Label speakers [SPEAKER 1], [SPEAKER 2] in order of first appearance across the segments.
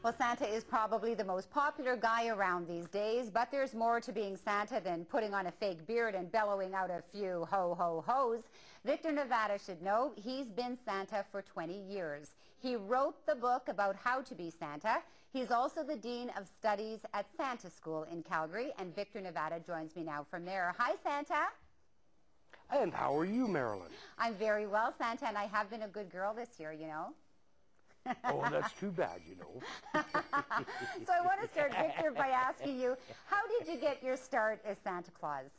[SPEAKER 1] Well, Santa is probably the most popular guy around these days, but there's more to being Santa than putting on a fake beard and bellowing out a few ho, ho, ho's. Victor Nevada should know he's been Santa for 20 years. He wrote the book about how to be Santa. He's also the Dean of Studies at Santa School in Calgary, and Victor Nevada joins me now from there. Hi, Santa.
[SPEAKER 2] And how are you, Marilyn?
[SPEAKER 1] I'm very well, Santa, and I have been a good girl this year, you know.
[SPEAKER 2] Oh, that's too bad, you know.
[SPEAKER 1] So I want to start, Victor, by asking you, how did you get your start as Santa Claus?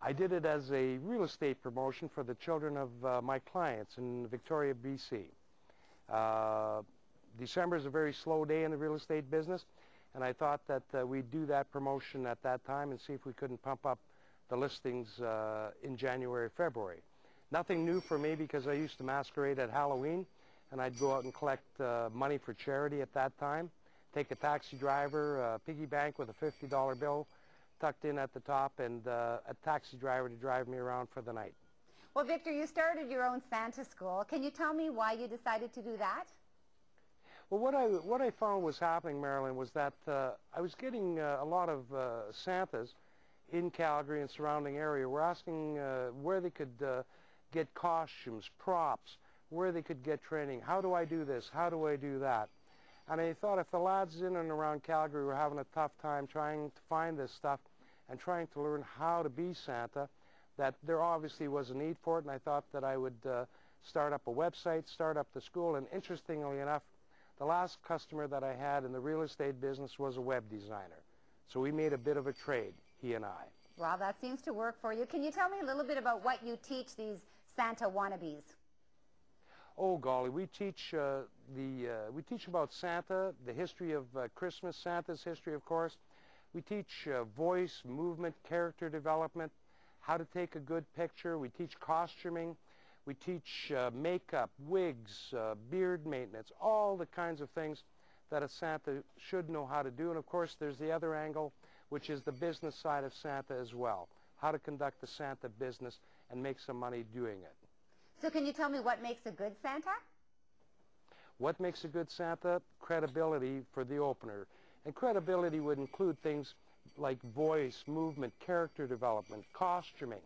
[SPEAKER 2] I did it as a real estate promotion for the children of my clients in Victoria, BC. December is a very slow day in the real estate business, and I thought that we'd do that promotion at that time and see if we couldn't pump up the listings in January, February. Nothing new for me because I used to masquerade at Halloween, and I'd go out and collect money for charity at that time, take a taxi driver, a piggy bank with a $50 bill tucked in at the top, and a taxi driver to drive me around for the night.
[SPEAKER 1] Well, Victor, you started your own Santa school. Can you tell me why you decided to do that?
[SPEAKER 2] Well, what I found was happening, Marilyn, was that I was getting a lot of Santas in Calgary and surrounding area were asking where they could get costumes, props, where they could get training. How do I do this? How do I do that? And I thought if the lads in and around Calgary were having a tough time trying to find this stuff and trying to learn how to be Santa, that there obviously was a need for it, and I thought that I would start up a website, start up the school, and interestingly enough, the last customer that I had in the real estate business was a web designer. So we made a bit of a trade, he and I.
[SPEAKER 1] Well, that seems to work for you. Can you tell me a little bit about what you teach these Santa wannabes?
[SPEAKER 2] Oh golly, we teach we teach about Santa, the history of Christmas, Santa's history, of course. We teach voice, movement, character development, how to take a good picture. We teach costuming. We teach makeup, wigs, beard maintenance, all the kinds of things that a Santa should know how to do. And of course, there's the other angle, which is the business side of Santa as well. How to conduct the Santa business and make some money doing it.
[SPEAKER 1] So can you tell me what makes a good Santa?
[SPEAKER 2] What makes a good Santa? Credibility for the opener. And credibility would include things like voice, movement, character development, costuming,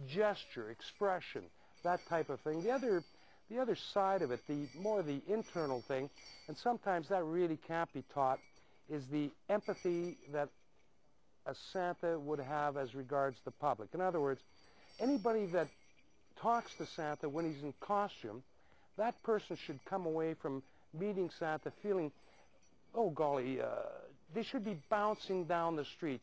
[SPEAKER 2] gesture, expression, that type of thing. The other side of it, the internal thing, and sometimes that really can't be taught, is the empathy that a Santa would have as regards the public. In other words, anybody that talks to Santa when he's in costume, that person should come away from meeting Santa feeling, oh golly, they should be bouncing down the street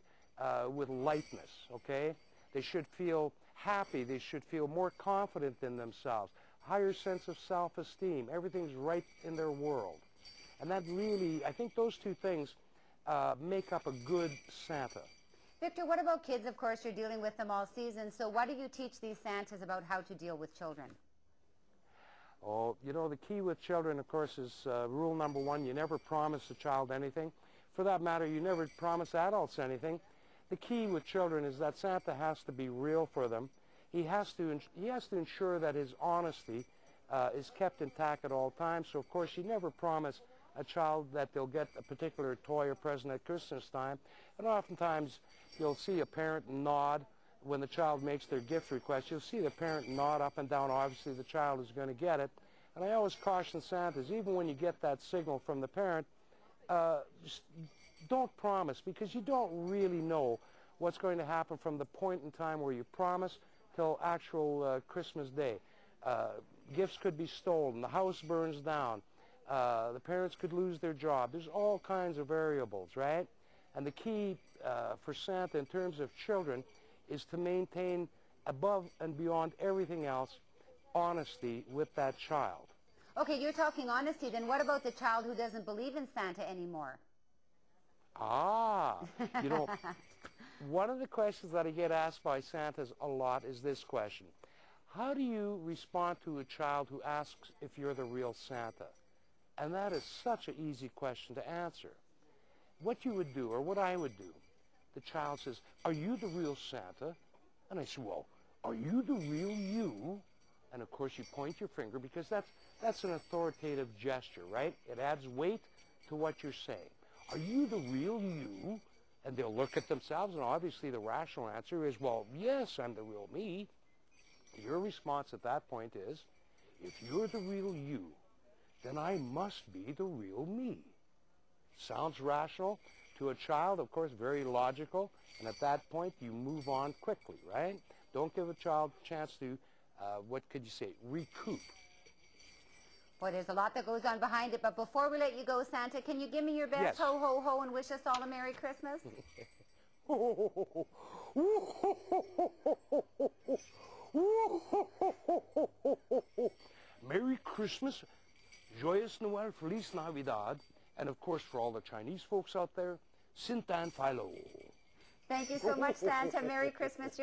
[SPEAKER 2] with lightness, okay? They should feel happy. They should feel more confident in themselves, higher sense of self-esteem. Everything's right in their world. And that really, I think those two things make up a good Santa.
[SPEAKER 1] Victor, what about kids? Of course, you're dealing with them all season. So what do you teach these Santas about how to deal with children?
[SPEAKER 2] Oh, you know, the key with children, of course, is rule number one, you never promise a child anything. For that matter, you never promise adults anything. The key with children is that Santa has to be real for them. He has to ensure that his honesty is kept intact at all times. So, of course, you never promise a child that they'll get a particular toy or present at Christmas time. And oftentimes, you'll see a parent nod when the child makes their gift request. You'll see the parent nod up and down. Obviously, the child is going to get it. And I always caution Santas, even when you get that signal from the parent, just don't promise, because you don't really know what's going to happen from the point in time where you promise till actual Christmas Day. Gifts could be stolen, the house burns down, the parents could lose their job. There's all kinds of variables, right? And the key for Santa in terms of children is to maintain, above and beyond everything else, honesty with that child.
[SPEAKER 1] Okay, you're talking honesty. Then what about the child who doesn't believe in Santa anymore?
[SPEAKER 2] Ah, you know, one of the questions that I get asked by Santas a lot is this question. How do you respond to a child who asks if you're the real Santa? And that is such an easy question to answer. What you would do, or what I would do, the child says, are you the real Santa? And I say, well, are you the real you? And of course you point your finger, because That's an authoritative gesture, right? It adds weight to what you're saying. Are you the real you? And they'll look at themselves, and obviously the rational answer is, well, yes, I'm the real me. Your response at that point is, if you're the real you, then I must be the real me. Sounds rational to a child, of course, very logical, and at that point you move on quickly, right? Don't give a child a chance to, what could you say, recoup.
[SPEAKER 1] Boy, there's a lot that goes on behind it, but before we let you go, Santa, can you give me your best
[SPEAKER 2] Yes.
[SPEAKER 1] ho, ho, ho and wish us all a Merry Christmas?
[SPEAKER 2] Merry Christmas, Joyous Noel, Feliz Navidad, and of course for all the Chinese folks out there, Sintan Philo.
[SPEAKER 1] Thank you so much, Santa. Merry Christmas.